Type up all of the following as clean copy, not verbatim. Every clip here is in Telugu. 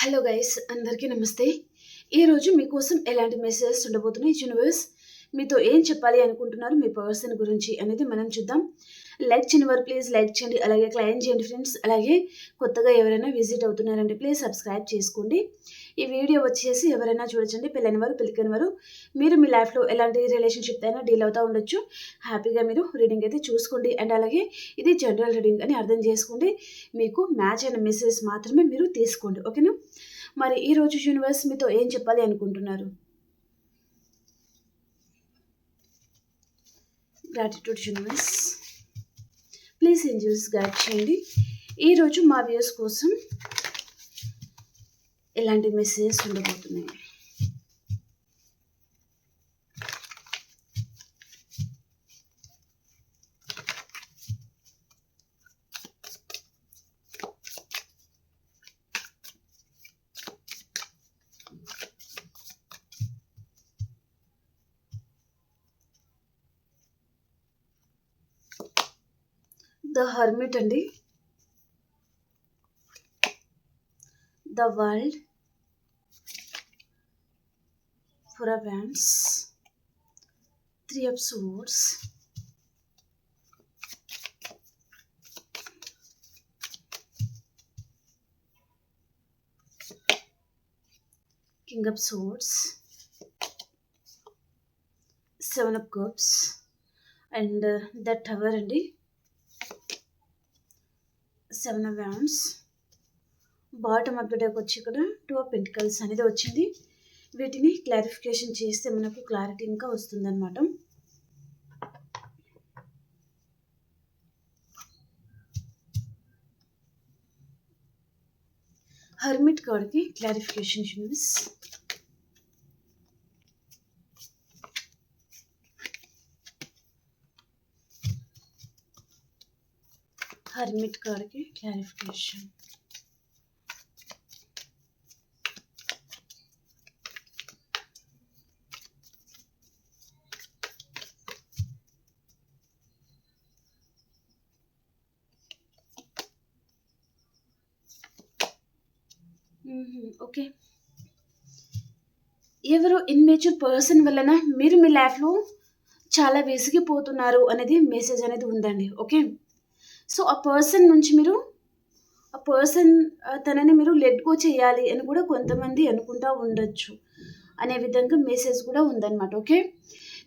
హలో గైస్, అందరికీ నమస్తే. ఈరోజు మీకోసం ఎలాంటి మెసేజెస్ ఉండబోతున్నాయి యూనివర్స్ మీతో ఏం చెప్పాలి అనుకుంటున్నారు మీ పర్సన్ గురించి అనేది మనం చూద్దాం. లైక్ చేయని వారు ప్లీజ్ లైక్ చేయండి, అలాగే క్లైమ్ చేయండి ఫ్రెండ్స్. అలాగే కొత్తగా ఎవరైనా విజిట్ అవుతున్నారంటే ప్లీజ్ సబ్స్క్రైబ్ చేసుకోండి. ఈ వీడియో వచ్చేసి ఎవరైనా చూడొచ్చండి, పెళ్ళైన వారు పెళ్ళికైన వారు మీరు మీ లైఫ్లో ఎలాంటి రిలేషన్షిప్ అయినా డీల్ అవుతూ ఉండొచ్చు. హ్యాపీగా మీరు రీడింగ్ అయితే చూసుకోండి. అండ్ అలాగే ఇది జనరల్ రీడింగ్ అని అర్థం చేసుకోండి. మీకు మ్యాచ్ అయిన మెసేజ్ మాత్రమే మీరు తీసుకోండి, ఓకేనా? మరి ఈరోజు యూనివర్స్ మీతో ఏం చెప్పాలి అనుకుంటున్నారు? Gratitude universe, please angels guide చేయండి. ఈరోజు మా వ్యూస్ కోసం ఎలాంటి మెసేజెస్ ఉండబోతున్నాయి? ద హర్మిట్ అండి, the world, four of wands, three of swords, king of swords, seven of cups and the tower అండి, seven of wands. Bottom of the deck వచ్చి ఇక్కడ టూ ఆఫ్ పెంటికల్స్ అనేది వచ్చింది. వీటిని క్లారిఫికేషన్ చేస్తే మనకు క్లారిటీ ఇంకా వస్తుందన్నమాట. హర్మిట్ కార్డ్కి క్లారిఫికేషన్ యూనివర్స్. హర్మిట్ కార్డ్కి క్లారిఫికేషన్. ఓకే, ఎవరో ఇన్మేచ్యూర్ పర్సన్ వలన మీరు మీ లైఫ్లో చాలా విసిగిపోతున్నారు అనేది మెసేజ్ అనేది ఉందండి. ఓకే, సో ఆ పర్సన్ నుంచి మీరు ఆ పర్సన్ తనని మీరు లెట్ గో చేయాలి అని కూడా కొంతమంది అనుకుంటూ ఉండొచ్చు అనే విధంగా మెసేజ్ కూడా ఉందన్నమాట. ఓకే,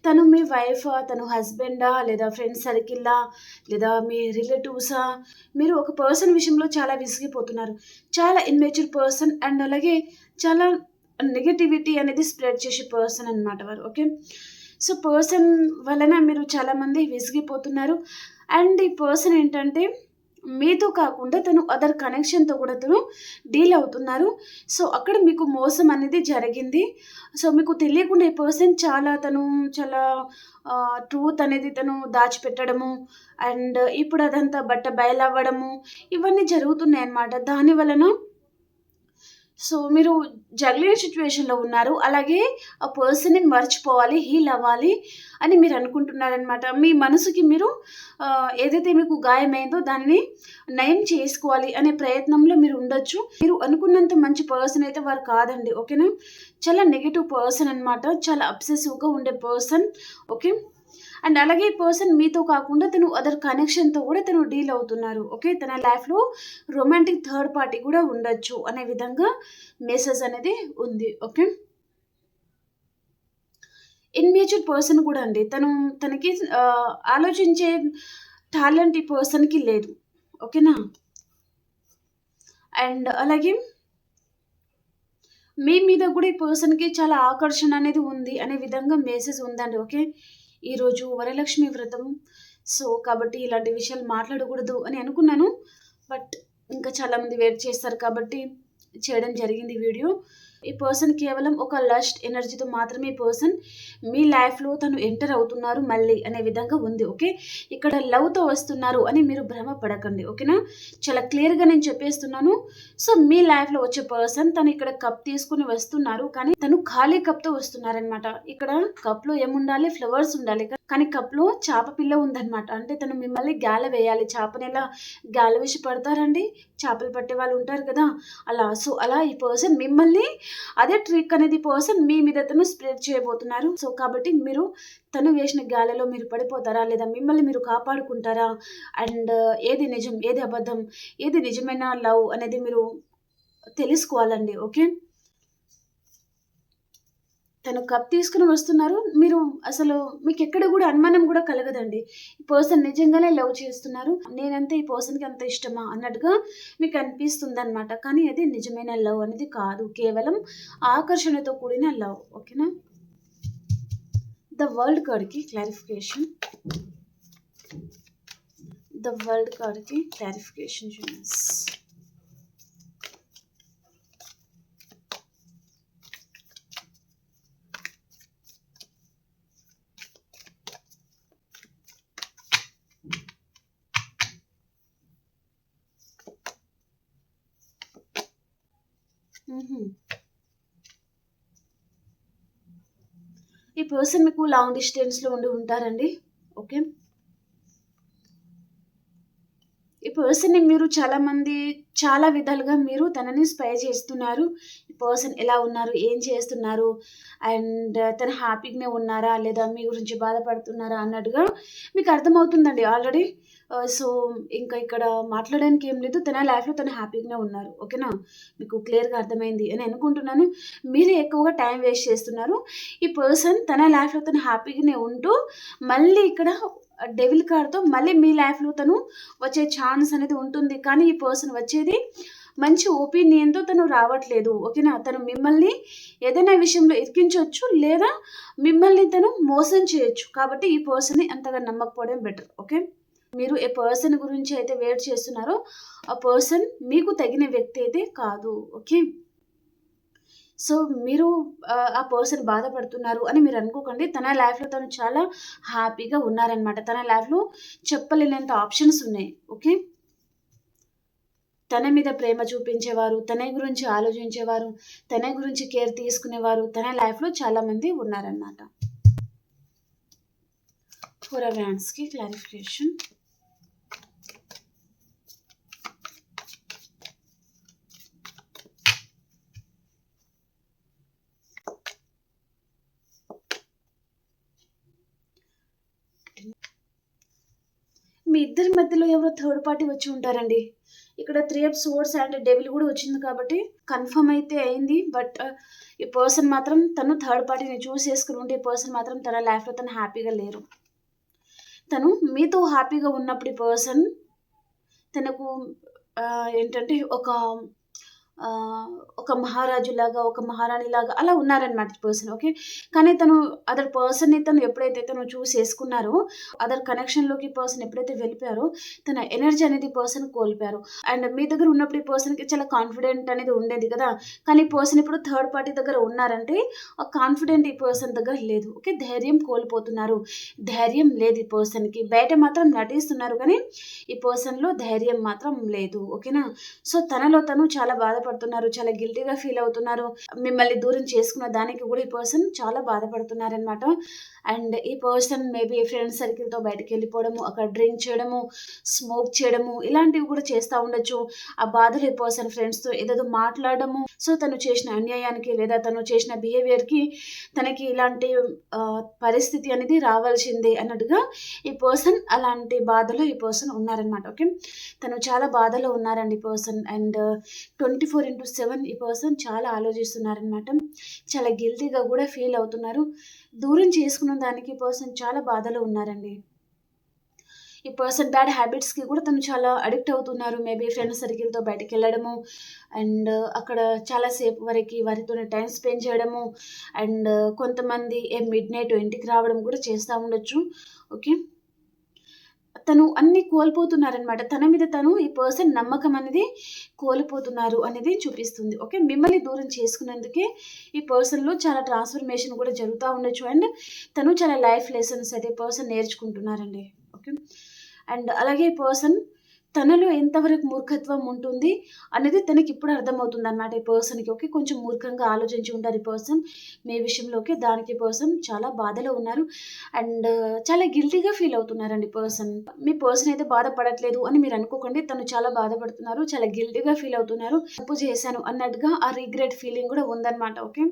తను మీ వైఫా, తను హస్బెండా, లేదా ఫ్రెండ్ సర్కిల్లా, లేదా మీ రిలేటివ్సా? మీరు ఒక పర్సన్ విషయంలో చాలా విసిగిపోతున్నారు. చాలా ఇన్మెచ్యూర్ పర్సన్ అండ్ అలాగే చాలా నెగటివిటీ అనేది స్ప్రెడ్ చేసే పర్సన్ అనమాట వారు. ఓకే, సో పర్సన్ వలన మీరు చాలామంది విసిగిపోతున్నారు. అండ్ ఈ పర్సన్ ఏంటంటే మీతో కాకుండా తను అదర్ కనెక్షన్తో కూడా తను డీల్ అవుతున్నారు. సో అక్కడ మీకు మోసం అనేది జరిగింది. సో మీకు తెలియకుండా ఈ పర్సన్ చాలా ట్రూత్ అనేది తను దాచిపెట్టడము అండ్ ఇప్పుడు అదంతా బయలవ్వడము ఇవన్నీ జరుగుతున్నాయి అన్నమాట. దాని వలన సో మీరు జగ్లింగ్ సిచ్యువేషన్లో ఉన్నారు. అలాగే ఆ పర్సన్ని మర్చిపోవాలి, హీల్ అవ్వాలి అని మీరు అనుకుంటున్నారనమాట. మీ మనసుకి మీరు ఏదైతే మీకు గాయమైందో దాన్ని నయం చేసుకోవాలి అనే ప్రయత్నంలో మీరు ఉండొచ్చు. మీరు అనుకున్నంత మంచి పర్సన్ అయితే వారు కాదండి. ఓకేనా, చాలా నెగిటివ్ పర్సన్ అనమాట, చాలా అబ్సెసివ్గా ఉండే పర్సన్. ఓకే, అండ్ అలాగే ఈ పర్సన్ మీతో కాకుండా తను అదర్ కనెక్షన్తో కూడా తను డీల్ అవుతున్నారు. ఓకే, తన లైఫ్లో రొమాంటిక్ థర్డ్ పార్టీ కూడా ఉండొచ్చు అనే విధంగా మెసేజ్ అనేది ఉంది. ఓకే, ఇన్మేచ్యూర్ పర్సన్ కూడా అండి, తనకి ఆలోచించే టాలెంట్ ఈ పర్సన్కి లేదు. ఓకేనా, అండ్ అలాగే మీ మీద కూడా ఈ పర్సన్కి చాలా ఆకర్షణ అనేది ఉంది అనే విధంగా మెసేజ్ ఉందండి. ఓకే, ఈరోజు వరలక్ష్మి వ్రతం, సో కాబట్టి ఇలాంటి విషయాలు మాట్లాడకూడదు అని అనుకున్నాను. బట్ ఇంకా చాలామంది వెయిట్ చేస్తారు కాబట్టి చేయడం జరిగింది వీడియో. ఈ పర్సన్ కేవలం ఒక లస్ట్ ఎనర్జీతో మాత్రమే ఈ పర్సన్ మీ లైఫ్లో తను ఎంటర్ అవుతున్నారు మళ్ళీ అనే విధంగా ఉంది. ఓకే, ఇక్కడ లవ్తో వస్తున్నారు అని మీరు భ్రమ పడకండి. ఓకేనా, చాలా క్లియర్గా నేను చెప్పేస్తున్నాను. సో మీ లైఫ్లో వచ్చే పర్సన్ తను ఇక్కడ కప్ తీసుకుని వస్తున్నారు, కానీ తను ఖాళీ కప్తో వస్తున్నారనమాట. ఇక్కడ కప్లో ఏముండాలి, ఫ్లవర్స్ ఉండాలి, కానీ కప్లో చేప పిల్ల ఉందన్నమాట. అంటే తను మిమ్మల్ని గాల వేయాలి. చేపని ఎలా గాల వేసి పడతారండి, చేపలు పట్టే వాళ్ళు ఉంటారు కదా, అలా. సో అలా ఈ పర్సన్ మిమ్మల్ని అదే ట్రిక్ అనేది పర్సన్ మీ మీద తను స్ప్రెడ్ చేయబోతున్నారు. సో కాబట్టి మీరు తను వేసిన గాలిలో మీరు పడిపోతారా, లేదా మిమ్మల్ని మీరు కాపాడుకుంటారా, అండ్ ఏది నిజం ఏది అబద్ధం, ఏది నిజమైన లవ్ అనేది మీరు తెలుసుకోవాలండి. ఓకే, తను కప్ తీసుకుని వస్తున్నారు, మీరు అసలు మీకు ఎక్కడ కూడా అనుమానం కూడా కలగదండి. ఈ పర్సన్ నిజంగానే లవ్ చేస్తున్నారు, నేనంతే ఈ పర్సన్కి అంత ఇష్టమా అన్నట్టుగా మీకు అనిపిస్తుంది అనమాట. కానీ అది నిజమైన లవ్ అనేది కాదు, కేవలం ఆకర్షణతో కూడిన లవ్. ఓకేనా, ద వరల్డ్ కార్డ్కి క్లారిఫికేషన్, ద వరల్డ్ కార్డ్కి క్లారిఫికేషన్ చూడండి. ఈ పర్సన్ మీకు లాంగ్ డిస్టెన్స్లో ఉండి ఉంటారండి. ఓకే, ఈ పర్సన్ని మీరు చాలామంది చాలా విధాలుగా మీరు తనని స్పై చేస్తున్నారు. ఈ పర్సన్ ఎలా ఉన్నారు, ఏం చేస్తున్నారు, అండ్ తను హ్యాపీగానే ఉన్నారా లేదా మీ గురించి బాధపడుతున్నారా అన్నట్టుగా మీకు అర్థమవుతుందండి ఆల్రెడీ. సో ఇంకా ఇక్కడ మాట్లాడడానికి ఏం లేదు, తన లైఫ్లో తను హ్యాపీగానే ఉన్నారు. ఓకేనా, మీకు క్లియర్గా అర్థమైంది అని అనుకుంటున్నాను. మీరు ఎక్కువగా టైం వేస్ట్ చేస్తున్నారు. ఈ పర్సన్ తన లైఫ్లో తను హ్యాపీగానే ఉంటూ మళ్ళీ ఇక్కడ డెవిల్ కార్డ్తో మళ్ళీ మీ లైఫ్లో తను వచ్చే ఛాన్స్ అనేది ఉంటుంది. కానీ ఈ పర్సన్ వచ్చేది మంచి ఒపీనియన్తో తను రావట్లేదు. ఓకేనా, తను మిమ్మల్ని ఏదైనా విషయంలో ఇరికించవచ్చు, లేదా మిమ్మల్ని తను మోసం చేయొచ్చు. కాబట్టి ఈ పర్సన్ని అంతగా నమ్మకపోవడం బెటర్. ఓకే, మీరు ఏ పర్సన్ గురించి అయితే వెయిట్ చేస్తున్నారో ఆ పర్సన్ మీకు తగిన వ్యక్తి అయితే కాదు. ఓకే, సో మీరు ఆ పర్సన్ బాధపడుతున్నారు అని మీరు అనుకోకండి. తన లైఫ్లో తను చాలా హ్యాపీగా ఉన్నారనమాట. తన లైఫ్లో చెప్పలేనంత ఆప్షన్స్ ఉన్నాయి. ఓకే, తన మీద ప్రేమ చూపించేవారు, తన గురించి ఆలోచించేవారు, తన గురించి కేర్ తీసుకునేవారు తన లైఫ్లో చాలామంది ఉన్నారనమాట. ఫోర్ ఆఫ్ హ్యాండ్స్కి క్లారిఫికేషన్, మీ ఇద్దరి మధ్యలో ఎవరో థర్డ్ పార్టీ వచ్చి ఉంటారండి. ఇక్కడ 3 ఆఫ్ సోర్డ్స్ అండ్ డెవిల్ కూడా వచ్చింది కాబట్టి కన్ఫర్మ్ అయితే అయింది. బట్ ఈ పర్సన్ మాత్రం తను థర్డ్ పార్టీని చూస్ చేసుకుని ఉంటే ఈ పర్సన్ మాత్రం తన లైఫ్లో తను హ్యాపీగా లేరు. తను మీతో హ్యాపీగా ఉన్నప్పుడు ఈ పర్సన్ తనకు ఏంటంటే ఒక మహారాజులాగా, ఒక మహారాణిలాగా అలా ఉన్నారనమాట ఈ పర్సన్. ఓకే, కానీ తను అదర్ పర్సన్ని తను ఎప్పుడైతే తను చూస్ చేసుకున్నారో, అదర్ కనెక్షన్లోకి పర్సన్ ఎప్పుడైతే వెళ్ళిపోయారో తన ఎనర్జీ అనేది పర్సన్ కోల్పోయారు. అండ్ మీ దగ్గర ఉన్నప్పుడు ఈ పర్సన్కి చాలా కాన్ఫిడెంట్ అనేది ఉండేది కదా, కానీ ఈ పర్సన్ ఇప్పుడు థర్డ్ పార్టీ దగ్గర ఉన్నారంటే ఆ కాన్ఫిడెంట్ ఈ పర్సన్ దగ్గర లేదు. ఓకే, ధైర్యం కోల్పోతున్నారు, ధైర్యం లేదు ఈ పర్సన్కి. బయట మాత్రం నటిస్తున్నారు కానీ ఈ పర్సన్లో ధైర్యం మాత్రం లేదు. ఓకేనా, సో తనలో తను చాలా బాధపడుతున్నారు, చాలా గిల్టీగా ఫీల్ అవుతున్నారు. మిమ్మల్ని దూరం చేసుకున్న దానికి కూడా ఈ పర్సన్ చాలా బాధపడుతున్నారనమాట. అండ్ ఈ పర్సన్ మేబీ ఫ్రెండ్ సర్కిల్తో బయటకు వెళ్ళిపోవడము, అక్కడ డ్రింక్ చేయడము, స్మోక్ చేయడము ఇలాంటివి కూడా చేస్తూ ఉండొచ్చు. ఆ బాధలు ఈ పర్సన్ ఫ్రెండ్స్తో ఏదేదో మాట్లాడడము. సో తను చేసిన అన్యాయానికి లేదా తను చేసిన బిహేవియర్కి తనకి ఇలాంటి పరిస్థితి అనేది రావాల్సిందే అన్నట్టుగా ఈ పర్సన్ అలాంటి బాధలో ఈ పర్సన్ ఉన్నారనమాట. ఓకే, తను చాలా బాధలో ఉన్నారండి ఈ పర్సన్. అండ్ 24/7 ఈ పర్సన్ చాలా ఆలోచిస్తున్నారనమాట. చాలా గిల్టీగా కూడా ఫీల్ అవుతున్నారు. దూరం చేసుకున్న దానికి ఈ పర్సన్ చాలా బాధలో ఉన్నారండి. ఈ పర్సన్ బ్యాడ్ హ్యాబిట్స్కి కూడా తను చాలా అడిక్ట్ అవుతున్నారు. మేబీ ఫ్రెండ్ సర్కిల్తో బయటకు వెళ్ళడము, అండ్ అక్కడ చాలాసేపు వరకు వారితోనే టైం స్పెండ్ చేయడము, అండ్ కొంతమంది మిడ్ నైట్ ఇంటికి రావడం కూడా చేస్తూ ఉండొచ్చు. ఓకే, తను అన్నీ కోల్పోతున్నారనమాట. తన మీద తను ఈ పర్సన్ నమ్మకం అనేది కోల్పోతున్నారు అనేది చూపిస్తుంది. ఓకే. మిమ్మల్ని దూరం చేసుకున్నందుకే ఈ పర్సన్‌లో చాలా ట్రాన్స్‌ఫర్మేషన్ కూడా జరుగుతా ఉండొచ్చు. అండ్ తను చాలా లైఫ్ లెసన్స్ అయితే పర్సన్ నేర్చుకుంటున్నారండి. ఓకే. అండ్ అలాగే ఈ పర్సన్ తనలో ఎంతవరకు మూర్ఖత్వం ఉంటుంది అనేది తనకిప్పుడు అర్థమవుతుందనమాట ఈ పర్సన్‌కి. ఓకే. కొంచెం మూర్ఖంగా ఆలోచించి ఉంటారు ఈ పర్సన్ మీ విషయంలో. ఓకే. దానికి పర్సన్ చాలా బాధలో ఉన్నారు. అండ్ చాలా గిల్టీగా ఫీల్ అవుతున్నారండి పర్సన్. మీ పర్సన్ అయితే బాధపడట్లేదు అని మీరు అనుకోకండి. తను చాలా బాధపడుతున్నారు. చాలా గిల్టీగా ఫీల్ అవుతున్నారు. తప్పు చేశాను అన్నట్టుగా ఆ రిగ్రెట్ ఫీలింగ్ కూడా ఉందనమాట. ఓకే.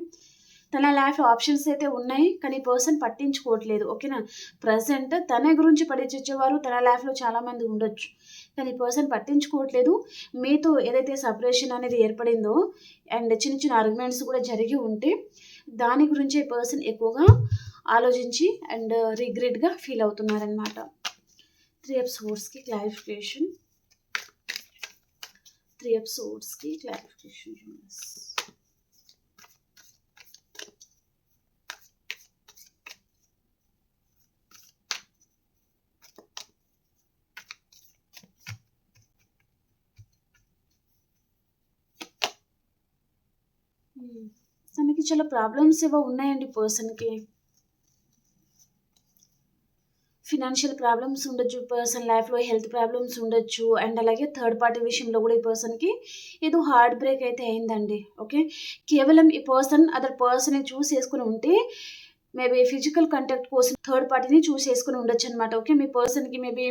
తన లైఫ్‌లో ఆప్షన్స్ అయితే ఉన్నాయి. కానీ పర్సన్ పట్టించుకోవట్లేదు. ఓకేనా. ప్రెజెంట్ తన గురించి పట్టించేవారు తన లైఫ్‌లో చాలామంది ఉండొచ్చు. కానీ పర్సన్ పట్టించుకోవట్లేదు. మీతో ఏదైతే సెపరేషన్ అనేది ఏర్పడిందో అండ్ చిన్న చిన్న ఆర్గ్యుమెంట్స్ కూడా జరిగి ఉంటే దాని గురించే పర్సన్ ఎక్కువగా ఆలోచించి అండ్ రిగ్రెట్‌గా ఫీల్ అవుతున్నారనమాట. 3 ఆఫ్ సోర్డ్స్‌కి క్లారిఫికేషన్. 3 ఆఫ్ సోర్డ్స్‌కి క్లారిఫికేషన్. యెస్. తనకి చాలా ప్రాబ్లమ్స్ ఏవో ఉన్నాయండి పర్సన్‌కి. ఫినాన్షియల్ ప్రాబ్లమ్స్ ఉండొచ్చు. పర్సన్ లైఫ్‌లో హెల్త్ ప్రాబ్లమ్స్ ఉండొచ్చు. అండ్ అలాగే థర్డ్ పార్టీ విషయంలో కూడా ఈ పర్సన్‌కి ఏదో హార్ట్ బ్రేక్ అయితే అయిందండి. ఓకే. కేవలం ఈ పర్సన్ అదర్ పర్సన్‌ని చూస్ చేసుకొని ఉంటే మేబీ ఫిజికల్ కాంటాక్ట్ కోసం థర్డ్ పార్టీని చూస్ చేసుకొని ఉండొచ్చనమాట. ఓకే. మీ పర్సన్‌కి మేబీ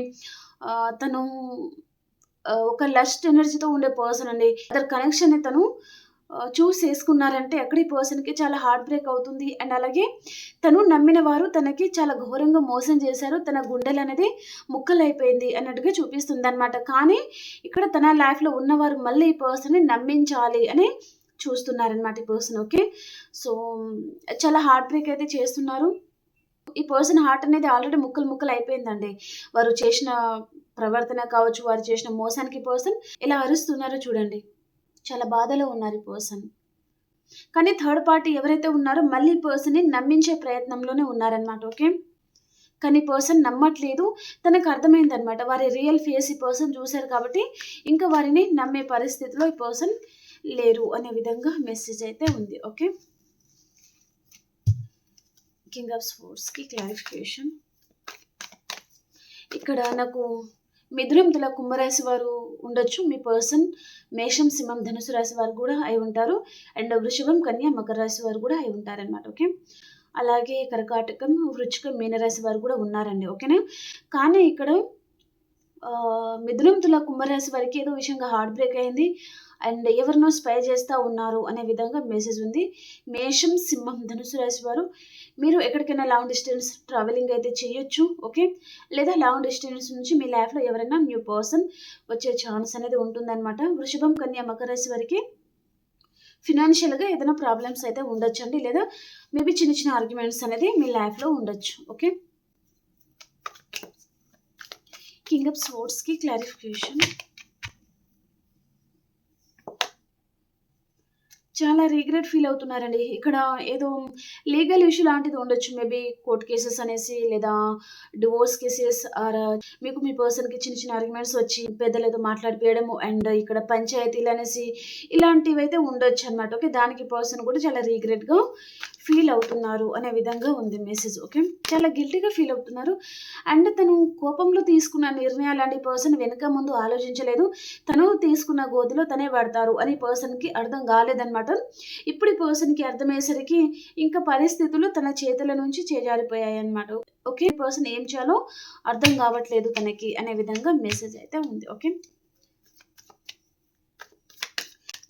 తను ఒక లస్ట్ ఎనర్జీతో ఉండే పర్సన్ అండి. అదర్ కనెక్షన్‌ని తను చూస్ చేసుకున్నారంటే అక్కడ ఈ పర్సన్‌కి చాలా హార్ట్ బ్రేక్ అవుతుంది. అండ్ అలాగే తను నమ్మిన వారు తనకి చాలా ఘోరంగా మోసం చేశారు. తన గుండెలనేది ముక్కలైపోయింది అన్నట్టుగా చూపిస్తుందనమాట. కానీ ఇక్కడ తన లైఫ్‌లో ఉన్నవారు మళ్ళీ ఈ పర్సన్‌ని నమ్మించాలి అని చూస్తున్నారనమాట ఈ పర్సన్. ఓకే. సో, చాలా హార్ట్ బ్రేక్ అయితే చేస్తున్నారు. ఈ పర్సన్ హార్ట్ అనేది ఆల్రెడీ ముక్కలు ముక్కలు అయిపోయిందండి. వారు చేసిన ప్రవర్తన కావచ్చు, వారు చేసిన మోసానికి పర్సన్ ఎలా అరుస్తున్నారో చూడండి. చాలా బాధలో ఉన్నారు ఈ పర్సన్. కానీ థర్డ్ పార్టీ ఎవరైతే ఉన్నారో మళ్ళీ ఈ పర్సన్‌ని నమ్మించే ప్రయత్నంలోనే ఉన్నారనమాట. ఓకే. కానీ పర్సన్ నమ్మట్లేదు. తనకు అర్థమైందనమాట. వారి రియల్ ఫేస్ ఈ పర్సన్ చూసారు కాబట్టి ఇంకా వారిని నమ్మే పరిస్థితిలో ఈ పర్సన్ లేరు అనే విధంగా మెసేజ్ అయితే ఉంది. ఓకే. కింగ్ ఆఫ్ స్పోర్ట్స్‌కి క్లారిఫికేషన్. ఇక్కడ నాకు మిథునం, తుల, కుంభరాశి వారు ఉండొచ్చు. మీ పర్సన్ మేషం, సింహం, ధనుసు రాశి వారు కూడా అయి ఉంటారు. అండ్ వృషభం, కన్య, మకర రాశి వారు కూడా అయి ఉంటారనమాట. ఓకే. అలాగే కర్కాటకం, వృచ్చికం, మీనరాశి వారు కూడా ఉన్నారండి. ఓకేనా. కానీ ఇక్కడ మిథునం, తుల, కుంభరాశి వారికి ఏదో విషయంగా హార్ట్ బ్రేక్ అయింది. అండ్ ఎవరినో స్పై చేస్తా ఉన్నారు అనే విధంగా మెసేజ్ ఉంది. మేషం, సింహం, ధనుసు రాశి వారు మీరు ఎక్కడికైనా లాంగ్ డిస్టెన్స్ ట్రావెలింగ్ అయితే చేయొచ్చు. ఓకే. లేదా లాంగ్ డిస్టెన్స్ నుంచి మీ లైఫ్‌లో ఎవరైనా న్యూ పర్సన్ వచ్చే ఛాన్స్ అనేది ఉంటుందనమాట. వృషభం, కన్య, మకర రాశి వారికి ఫినాన్షియల్‌గా ఏదైనా ప్రాబ్లమ్స్ అయితే ఉండొచ్చండి. లేదా మేబీ చిన్న చిన్న ఆర్గ్యుమెంట్స్ అనేది మీ లైఫ్‌లో ఉండొచ్చు. ఓకే. కింగ్ ఆఫ్ స్వోర్డ్స్‌కి క్లారిఫికేషన్. చాలా రిగ్రెట్ ఫీల్ అవుతున్నారండి. ఇక్కడ ఏదో లీగల్ ఇష్యూ లాంటిది ఉండొచ్చు. మేబీ కోర్ట్ కేసెస్ అనేసి లేదా డివోర్స్ కేసెస్ ఆర్ మీకు మీ పర్సన్‌కి చిన్న చిన్న ఆర్గ్యుమెంట్స్ వచ్చి పెద్దలతో మాట్లాడిపియడము అండ్ ఇక్కడ పంచాయతీలనేసి ఇలాంటివైతే ఉండొచ్చనమాట. ఓకే. దానికి పర్సన్ కూడా చాలా రిగ్రెట్‌గా ఫీల్ అవుతున్నారు అనే విధంగా ఉంది మెసేజ్. ఓకే. చాలా గిల్టీగా ఫీల్ అవుతున్నారు. అండ్ తను కోపంలో తీసుకున్న నిర్ణయాలాంటి పర్సన్ వెనక ముందు ఆలోచించలేదు. తను తీసుకున్న గోతిలో తనే పడతారు అని పర్సన్‌కి అర్థం కాలేదనమాట. ఇప్పుడు ఈ పర్సన్‌కి అర్థమయ్యేసరికి ఇంకా పరిస్థితులు తన చేతుల నుంచి చేజారిపోయాయన్నమాట. ఓకే. ఈ పర్సన్ ఏం చేయాలో అర్థం కావట్లేదు తనకి అనే విధంగా మెసేజ్ అయితే ఉంది. ఓకే.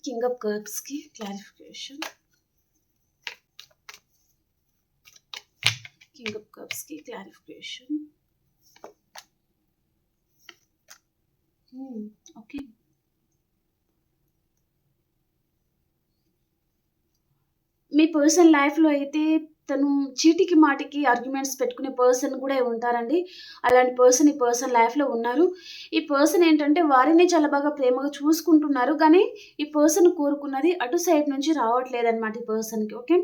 కింగ్ ఆఫ్ కప్స్‌కి క్లారిఫికేషన్. కింగ్ ఆఫ్ కప్స్‌కి క్లారిఫికేషన్. ఓకే. మీ పర్సనల్ లైఫ్‌లో అయితే తను చీటికి మాటికి ఆర్గ్యుమెంట్స్ పెట్టుకునే పర్సన్ కూడా ఉంటారండి. అలాంటి పర్సన్ ఈ పర్సన్ లైఫ్‌లో ఉన్నారు. ఈ పర్సన్ ఏంటంటే వారిని చాలా బాగా ప్రేమగా చూసుకుంటున్నారు. కానీ ఈ పర్సన్ కోరుకున్నది అటు సైడ్ నుంచి రావట్లేదనమాట ఈ పర్సన్‌కి. ఓకే.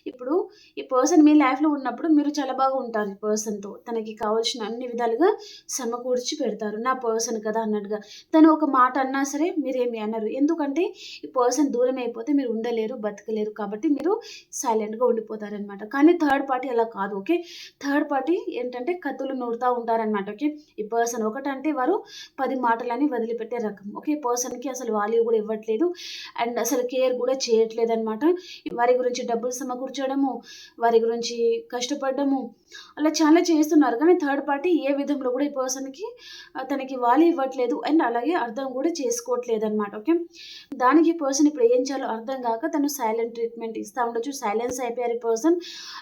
ఇప్పుడు ఈ పర్సన్ మీ లైఫ్‌లో ఉన్నప్పుడు మీరు చాలా బాగా ఉంటారు ఈ పర్సన్‌తో. తనకి కావాల్సిన అన్ని విధాలుగా సమకూర్చి పెడతారు. నా పర్సన్ కదా అన్నట్టుగా. తను ఒక మాట అన్నా సరే మీరేమి అనరు. ఎందుకంటే ఈ పర్సన్ దూరం అయిపోతే మీరు ఉండలేరు, బతకలేరు. కాబట్టి మీరు సైలెంట్‌గా ఉండిపోతారనమాట. కానీ థర్డ్ పార్టీ అలా కాదు. ఓకే. థర్డ్ పార్టీ ఏంటంటే కత్తులు నూరుతా ఉంటారనమాట. ఓకే. ఈ పర్సన్ ఒకటంటే వారు 10 మాటలని వదిలిపెట్టే రకం. ఓకే. ఈ పర్సన్‌కి అసలు వాల్యూ కూడా ఇవ్వట్లేదు. అండ్ అసలు కేర్ కూడా చేయట్లేదనమాట. వారి గురించి డబ్బులు సమకూర్చడము, వారి గురించి కష్టపడ్డము, అలా చాలా చేస్తున్నారు. కానీ థర్డ్ పార్టీ ఏ విధంలో కూడా ఈ పర్సన్‌కి తనకి వాల్యూ ఇవ్వట్లేదు. అండ్ అలాగే అర్థం కూడా చేసుకోవట్లేదనమాట. ఓకే. దానికి ఈ పర్సన్ ఇప్పుడు ఏం చేయాలో అర్థం గాక తను సైలెంట్ ట్రీట్‌మెంట్ ఇస్తా ఉండొచ్చు. సైలెన్స్ అయిపోయారు ఈ పర్సన్.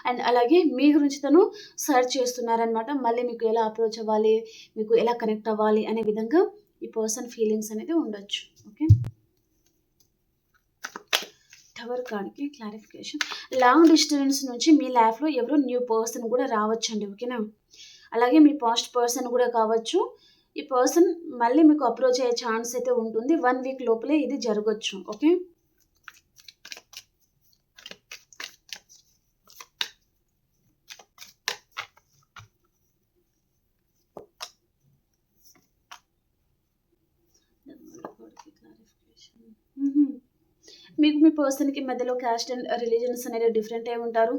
అండ్ అలాగే మీ గురించి తను సెర్చ్ చేస్తున్నారనమాట. మళ్ళీ మీకు ఎలా అప్రోచ్ అవ్వాలి, మీకు ఎలా కనెక్ట్ అవ్వాలి అనే విధంగా ఈ పర్సన్ ఫీలింగ్స్ అనేది ఉండొచ్చు. ఓకే. టవర్ కార్డ్‌కి క్లారిఫికేషన్. లాంగ్ డిస్టెన్స్ నుంచి మీ లైఫ్‌లో ఎవరో న్యూ పర్సన్ కూడా రావచ్చండి. ఓకేనా. అలాగే మీ పాస్ట్ పర్సన్ కూడా కావచ్చు. ఈ పర్సన్ మళ్ళీ మీకు అప్రోచ్ అయ్యే ఛాన్స్ అయితే ఉంటుంది. 1 వీక్ లోపలే ఇది జరగొచ్చు. ఓకే. హుహు. మీకు మీ పర్సన్‌కి మధ్యలో క్యాస్ట్ అండ్ రిలీజియన్స్ అనేది డిఫరెంట్ అయి ఉంటారు.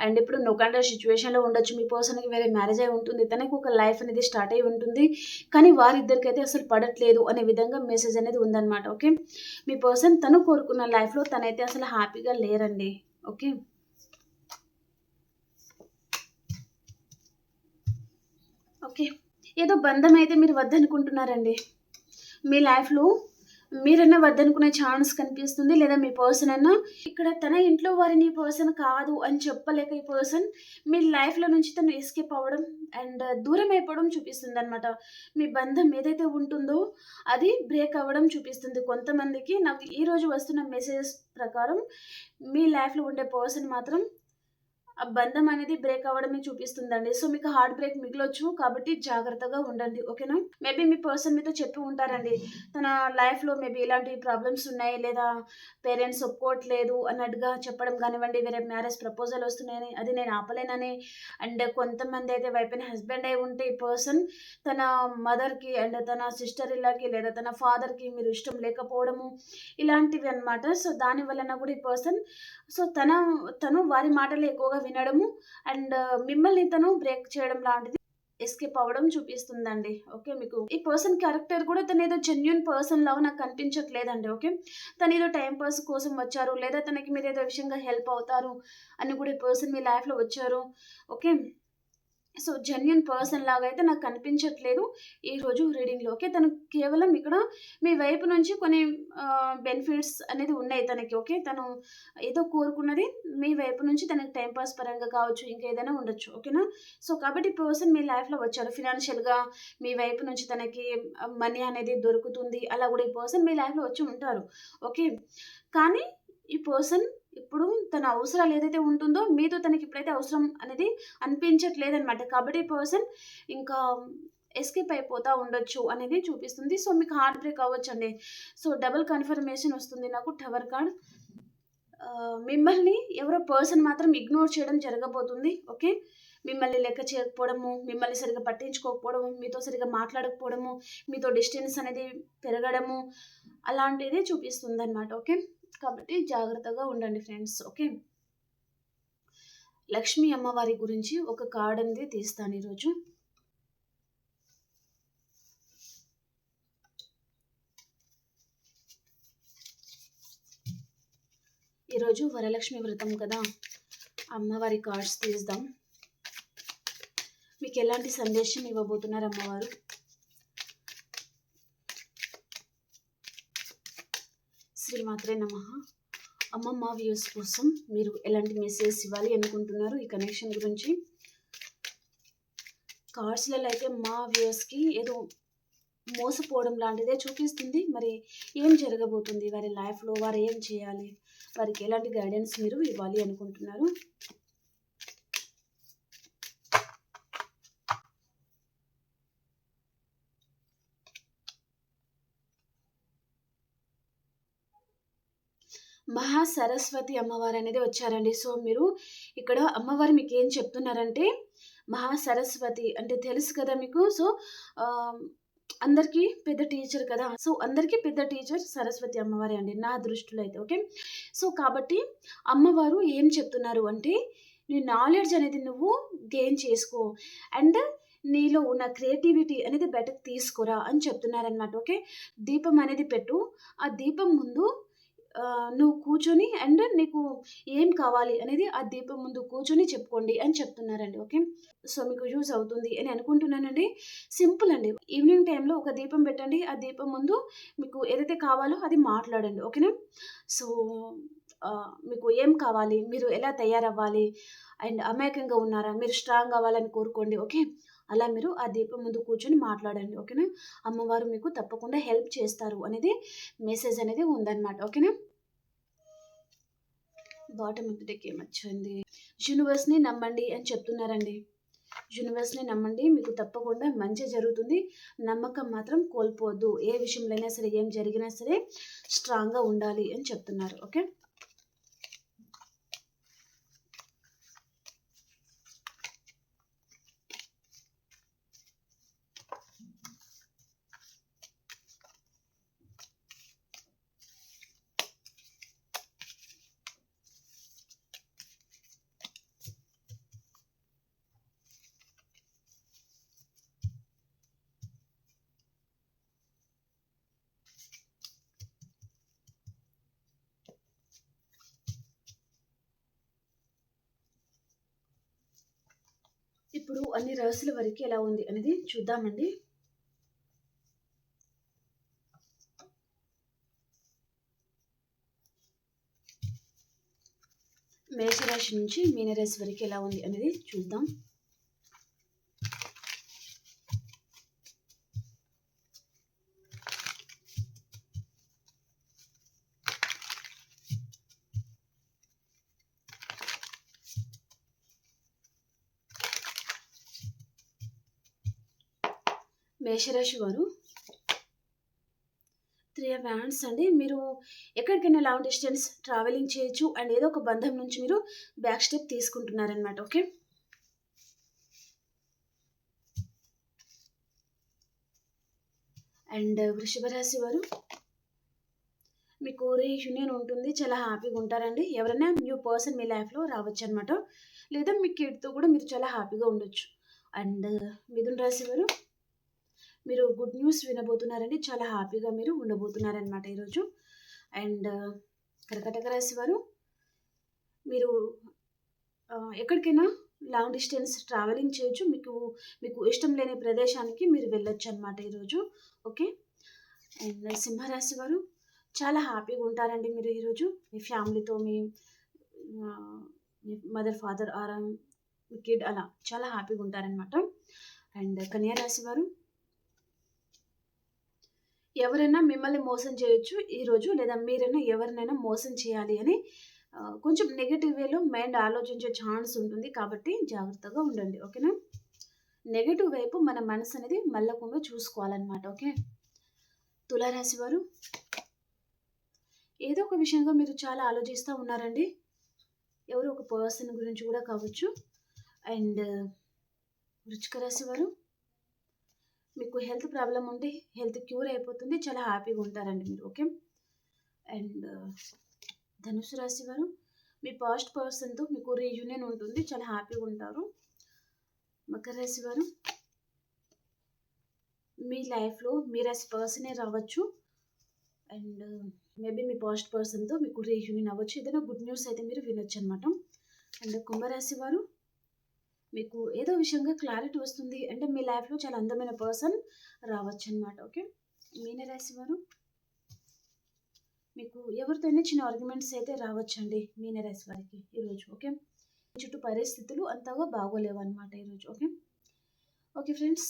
అండ్ ఇప్పుడు నో కాంటాక్ట్ సిట్యుయేషన్‌లో ఉండొచ్చు. మీ పర్సన్‌కి వేరే మ్యారేజ్ అయి ఉంటుంది. తనకి ఒక లైఫ్ అనేది స్టార్ట్ అయ్యి ఉంటుంది. కానీ వారిద్దరికైతే అసలు పడట్లేదు అనే విధంగా మెసేజ్ అనేది ఉందన్నమాట. ఓకే. మీ పర్సన్ తను కోరుకున్న లైఫ్‌లో తనైతే అసలు హ్యాపీగా లేరండి. ఓకే. ఓకే. ఏదో బంధం అయితే మీరు వద్దనుకుంటున్నారండి. మీ లైఫ్‌లో మీరన్నా వద్దనుకునే ఛాన్స్ కనిపిస్తుంది. లేదా మీ పర్సన్ అన్నా ఇక్కడ తన ఇంట్లో వారిని ఈ పర్సన్ కాదు అని చెప్పలేక ఈ పర్సన్ మీ లైఫ్‌లో నుంచి తను ఎస్కేప్ అవ్వడం అండ్ దూరం అయిపోవడం చూపిస్తుందనమాట. మీ బంధం ఏదైతే ఉంటుందో అది బ్రేక్ అవ్వడం చూపిస్తుంది. కొంతమందికి నాకు ఈరోజు వస్తున్న మెసేజెస్ ప్రకారం మీ లైఫ్‌లో ఉండే పర్సన్ మాత్రం ఆ బంధం అనేది బ్రేక్ అవ్వడమే చూపిస్తుందండి. సో, మీకు హార్ట్ బ్రేక్ మిగలొచ్చు. కాబట్టి జాగ్రత్తగా ఉండండి. ఓకేనా? మేబీ మీ పర్సన్ మీతో చెప్పి ఉంటారండి. తన లైఫ్‌లో మేబీ ఇలాంటి ప్రాబ్లమ్స్ ఉన్నాయి. లేదా పేరెంట్స్ ఒప్పుకోవట్లేదు అన్నట్టుగా చెప్పడం గానివ్వండి, వేరే మ్యారేజ్ ప్రపోజల్ వస్తున్నాయని, అది నేను ఆపలేనని. అండ్ కొంతమందైతే వైఫ్ అండ్ హస్బెండ్ అయి ఉంటే ఈ పర్సన్ తన మదర్‌కి అండ్ తన సిస్టర్ ఇల్లాకి లేదా తన ఫాదర్‌కి మీరు ఇష్టం లేకపోవడము, ఇలాంటివి అన్నమాట. సో, దాని వలన కూడా ఈ పర్సన్ సో, తను వారి మాటలే ఎక్కువగా వినడము అండ్ మిమ్మల్ని తను బ్రేక్ చేయడం లాంటిది ఎస్కేప్ అవ్వడం చూపిస్తుందండి. ఓకే. మీకు ఈ పర్సన్ క్యారెక్టర్ కూడా తనేదో జెన్యూన్ పర్సన్ లాగా నాకు కనిపించట్లేదండి. ఓకే. తనేదో టైమ్ పాస్ కోసం వచ్చారు. లేదా తనకి మీరేదో విషయంగా హెల్ప్ అవుతారు అని కూడా ఈ పర్సన్ మీ లైఫ్‌లో వచ్చారు. ఓకే. సో, జెన్యూన్ పర్సన్ లాగైతే నాకు కనిపించట్లేదు ఈరోజు రీడింగ్‌లో. ఓకే. తను కేవలం ఇక్కడ మీ వైపు నుంచి కొన్ని బెనిఫిట్స్ అనేది ఉన్నాయి తనకి. ఓకే. తను ఏదో కోరుకున్నది మీ వైపు నుంచి తనకి టైమ్ పాస్ పరంగా కావచ్చు, ఇంకేదైనా ఉండొచ్చు. ఓకేనా. సో, కాబట్టి పర్సన్ మీ లైఫ్‌లో వచ్చారు. ఫినాన్షియల్‌గా మీ వైపు నుంచి తనకి మనీ అనేది దొరుకుతుంది. అలా కూడా ఈ పర్సన్ మీ లైఫ్‌లో వచ్చి ఉంటారు. ఓకే. కానీ ఈ పర్సన్ ఇప్పుడు తన అవసరాలు ఏదైతే ఉంటుందో మీతో తనకి ఇప్పుడైతే అవసరం అనేది అనిపించట్లేదనమాట. కాబట్టి ఈ పర్సన్ ఇంకా ఎస్కేప్ అయిపోతా ఉండొచ్చు అనేది చూపిస్తుంది. సో, మీకు హార్ట్ బ్రేక్ అవ్వచ్చండి. సో, డబుల్ కన్ఫర్మేషన్ వస్తుంది నాకు టవర్ కార్డ్. మిమ్మల్ని ఎవరో పర్సన్ మాత్రం ఇగ్నోర్ చేయడం జరగబోతుంది. ఓకే. మిమ్మల్ని లెక్క చేయకపోవడము, మిమ్మల్ని సరిగ్గా పట్టించుకోకపోవడము, మీతో సరిగ్గా మాట్లాడకపోవడము, మీతో డిస్టెన్స్ అనేది పెరగడము అలాంటిది చూపిస్తుందనమాట. ఓకే. కాబట్టి జాగ్రత్తగా ఉండండి ఫ్రెండ్స్. ఓకే. లక్ష్మీ అమ్మవారి గురించి ఒక కార్డ్ అనేది తీస్తాను ఈరోజు. ఈరోజు వరలక్ష్మి వ్రతం కదా! అమ్మవారి కార్డ్స్ తీద్దాం. మీకు ఎలాంటి సందేశం ఇవ్వబోతున్నారు అమ్మవారు? శ్రీమాత్రే నమః. అమ్మమ్మ వ్యూస్ కోసం మీరు ఎలాంటి మెసేజ్ ఇవ్వాలి అనుకుంటున్నారు ఈ కనెక్షన్ గురించి? కార్డ్స్‌లలో అయితే మా వ్యూయర్స్‌కి ఏదో మోసపోవడం లాంటిదే చూపిస్తుంది. మరి ఏం జరగబోతుంది వారి లైఫ్‌లో? వారు ఏం చేయాలి? వారికి ఎలాంటి గైడెన్స్ మీరు ఇవ్వాలి అనుకుంటున్నారు? మహాసరస్వతి అమ్మవారు అనేది వచ్చారండి. సో, మీరు ఇక్కడ అమ్మవారు మీకేం చెప్తున్నారంటే, మహాసరస్వతి అంటే తెలుసు కదా మీకు. సో, ఆహ్, అందరికీ పెద్ద టీచర్ కదా! సో, అందరికీ పెద్ద టీచర్ సరస్వతి అమ్మవారే అండి నా దృష్టిలో అయితే. ఓకే. సో, కాబట్టి అమ్మవారు ఏం చెప్తున్నారు అంటే, నీ నాలెడ్జ్ అనేది నువ్వు గెయిన్ చేసుకో. అండ్ నీలో ఉన్న క్రియేటివిటీ అనేది బయటకు తీసుకురా అని చెప్తున్నారనమాట. ఓకే. దీపం అనేది పెట్టు. ఆ దీపం ముందు నువ్వు కూర్చొని అండ్ నీకు ఏం కావాలి అనేది ఆ దీపం ముందు కూర్చొని చెప్పుకోండి అని చెప్తున్నారండి. ఓకే. సో, మీకు యూజ్ అవుతుంది అని అనుకుంటున్నానండి. సింపుల్ అండి. ఈవినింగ్ టైంలో ఒక దీపం పెట్టండి. ఆ దీపం ముందు మీకు ఏదైతే కావాలో అది మాట్లాడండి. ఓకేనా? సో, మీకు ఏం కావాలి? మీరు ఎలా తయారవ్వాలి? అండ్ అమాయకంగా ఉన్నారా? మీరు స్ట్రాంగ్ అవ్వాలని కోరుకోండి. ఓకే. అలా మీరు ఆ దీపం ముందు కూర్చొని మాట్లాడండి. ఓకేనా? అమ్మవారు మీకు తప్పకుండా హెల్ప్ చేస్తారు అనేది మెసేజ్ అనేది ఉందన్నమాట. ఓకేనా? బాటమ్ ఆఫ్ ది డెక్ ఏమొచ్చింది? యూనివర్స్‌ని నమ్మండి అని చెప్తున్నారండి. యూనివర్స్‌ని నమ్మండి. మీకు తప్పకుండా మంచే జరుగుతుంది. నమ్మకం మాత్రం కోల్పోవద్దు. ఏ విషయంలో అయినా సరే, ఏం జరిగినా సరే స్ట్రాంగ్‌గా ఉండాలి అని చెప్తున్నారు. ఓకే. ఇప్పుడు అన్ని రాసుల వరకి ఎలా ఉంది అనేది చూద్దామండి. మేషరాశి నుంచి మీనరాశి వరకు ఎలా ఉంది అనేది చూద్దాం. మేషరాశి వారు 3 ఆఫ్ హ్యాండ్స్ అండి. మీరు ఎక్కడికైనా లాంగ్ డిస్టెన్స్ ట్రావెలింగ్ చేయొచ్చు అండ్ ఏదో ఒక బంధం నుంచి మీరు బ్యాక్ స్టెప్ తీసుకుంటున్నారనమాట. ఓకే. అండ్ వృషభ రాశి వారు మీకు రీయూనియన్ ఉంటుంది. చాలా హ్యాపీగా ఉంటారండి. ఎవరైనా న్యూ పర్సన్ మీ లైఫ్‌లో రావచ్చనమాట. లేదా మీ కిడ్‌తో కూడా మీరు చాలా హ్యాపీగా ఉండొచ్చు. అండ్ మిథున రాశి వారు మీరు గుడ్ న్యూస్ వినబోతున్నారండి. చాలా హ్యాపీగా మీరు ఉండబోతున్నారనమాట ఈరోజు. అండ్ కర్కాటక రాశి వారు మీరు ఎక్కడికైనా లాంగ్ డిస్టెన్స్ ట్రావెలింగ్ చేయొచ్చు. మీకు ఇష్టం లేని ప్రదేశానికి మీరు వెళ్ళొచ్చనమాట ఈరోజు. ఓకే. అండ్ సింహరాశి వారు చాలా హ్యాపీగా ఉంటారండి మీరు ఈరోజు. మీ ఫ్యామిలీతో మీ మదర్, ఫాదర్ ఆర్ మీ కిడ్ అలా చాలా హ్యాపీగా ఉంటారనమాట. అండ్ కన్యా రాశి వారు ఎవరైనా మిమ్మల్ని మోసం చేయొచ్చు ఈరోజు. లేదా మీరైనా ఎవరినైనా మోసం చేయాలి అని కొంచెం నెగెటివ్ వేలో మైండ్ ఆలోచించే ఛాన్స్ ఉంటుంది. కాబట్టి జాగ్రత్తగా ఉండండి. ఓకేనా? నెగెటివ్ వైపు మన మనసు అనేది మళ్ళకుండా చూసుకోవాలన్నమాట. ఓకే. తులారాశి వారు ఏదో ఒక విషయంగా మీరు చాలా ఆలోచిస్తూ ఉన్నారండి. ఎవరో ఒక పర్సన్ గురించి కూడా కావచ్చు. అండ్ వృశ్చిక రాశి వారు మీకు హెల్త్ ప్రాబ్లం ఉంటే హెల్త్ క్యూర్ అయిపోతుంది. చాలా హ్యాపీగా ఉంటారండి మీరు. ఓకే. అండ్ ధనుసు రాశి వారు మీ పాస్ట్ పర్సన్తో మీకు రీయూనియన్ ఉంటుంది. చాలా హ్యాపీగా ఉంటారు. మకర రాశి వారు మీ లైఫ్లో మీ రాశి పర్సనే రావచ్చు. అండ్ మేబీ మీ పాస్ట్ పర్సన్తో మీకు రీయూనియన్ అవ్వచ్చు. ఏదైనా గుడ్ న్యూస్ అయితే మీరు వినొచ్చు అనమాట. అండ్ కుంభరాశి వారు మీకు ఏదో విషయంగా క్లారిటీ వస్తుంది. అంటే మీ లైఫ్లో చాలా అందమైన పర్సన్ రావచ్చు అనమాట. ఓకే. మీనరాశి వారు మీకు ఎవరితోనే చిన్న ఆర్గ్యుమెంట్స్ అయితే రావచ్చండి మీనరాశి వారికి ఈరోజు. ఓకే. చుట్టూ పరిస్థితులు అంతగా బాగోలేవు అనమాట ఈరోజు. Okay. Okay friends,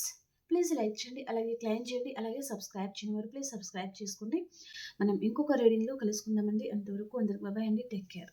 please like చేయండి, అలాగే క్లైమ్ చేయండి, అలాగే సబ్స్క్రైబ్ చేయని వారు ప్లీజ్ సబ్స్క్రైబ్ చేసుకోండి. మనం ఇంకొక రీడింగ్లో కలుసుకుందామండి. అంతవరకు అందరికి బాయ్ అండి. Take care.